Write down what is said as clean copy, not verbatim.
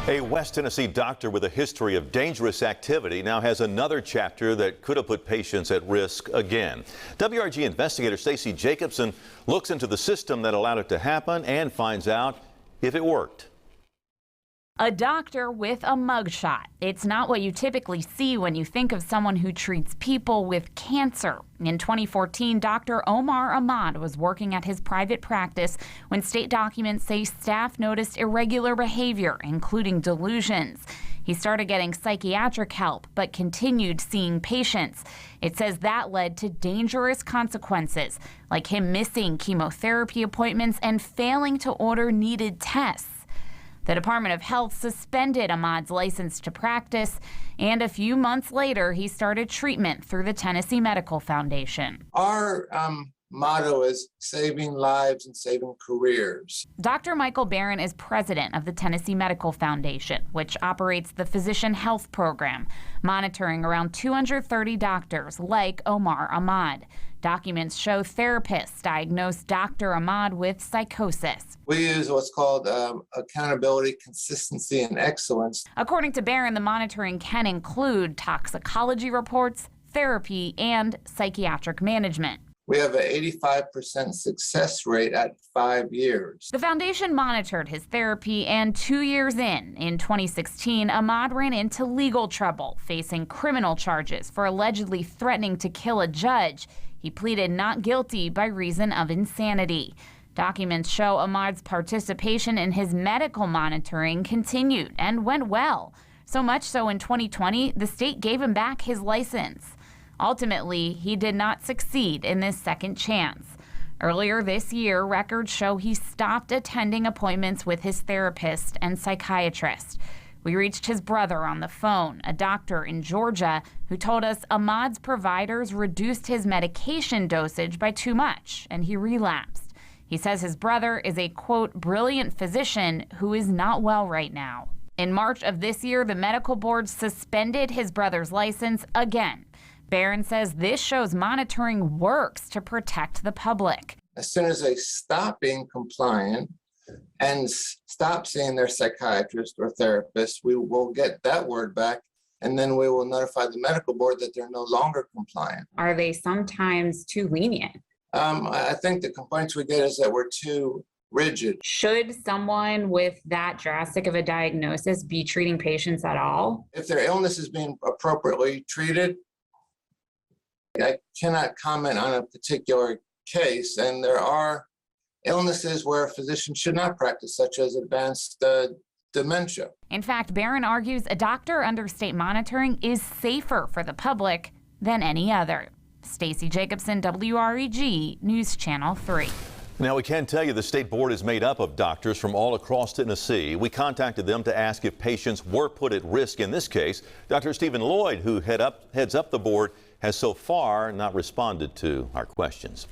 A West Tennessee doctor with a history of dangerous activity now has another chapter that could have put patients at risk again. WRG investigator Stacey Jacobson looks into the system that allowed it to happen and finds out if it worked. A doctor with a mugshot. It's not what you typically see when you think of someone who treats people with cancer. In 2014, Dr. Omar Ahmad was working at his private practice when state documents say staff noticed irregular behavior, including delusions. He started getting psychiatric help, but continued seeing patients. It says that led to dangerous consequences, like him missing chemotherapy appointments and failing to order needed tests. The Department of Health suspended Ahmad's license to practice, and a few months later, he started treatment through the Tennessee Medical Foundation. Our motto is saving lives and saving careers. Dr. Michael Barron is president of the Tennessee Medical Foundation, which operates the Physician Health Program, monitoring around 230 doctors like Omar Ahmad. Documents show therapists diagnosed Dr. Ahmad with psychosis. We use what's called accountability, consistency, and excellence. According to Barron, the monitoring can include toxicology reports, therapy, and psychiatric management. We have an 85% success rate at 5 years. The foundation monitored his therapy, and 2 years in 2016, Ahmad ran into legal trouble, facing criminal charges for allegedly threatening to kill a judge. He pleaded not guilty by reason of insanity. Documents show Ahmad's participation in his medical monitoring continued and went well. So much so in 2020, the state gave him back his license. Ultimately, he did not succeed in this second chance. Earlier this year, records show he stopped attending appointments with his therapist and psychiatrist. We reached his brother on the phone, a doctor in Georgia, who told us Ahmad's providers reduced his medication dosage by too much, and he relapsed. He says his brother is a, quote, brilliant physician who is not well right now. In March of this year, the medical board suspended his brother's license again. Barron says this shows monitoring works to protect the public. As soon as they stop being compliant and stop seeing their psychiatrist or therapist, we will get that word back, and then we will notify the medical board that they're no longer compliant. Are they sometimes too lenient? I think the complaints we get is that we're too rigid. Should someone with that drastic of a diagnosis be treating patients at all? If their illness is being appropriately treated, I cannot comment on a particular case, and there are illnesses where a physician should not practice, such as advanced dementia. In fact, Barron argues a doctor under state monitoring is safer for the public than any other. Stacey Jacobson, WREG News Channel 3. Now, we can tell you the state board is made up of doctors from all across Tennessee. We contacted them to ask if patients were put at risk in this case. Dr. Stephen Lloyd, who heads up the board, has so far not responded to our questions.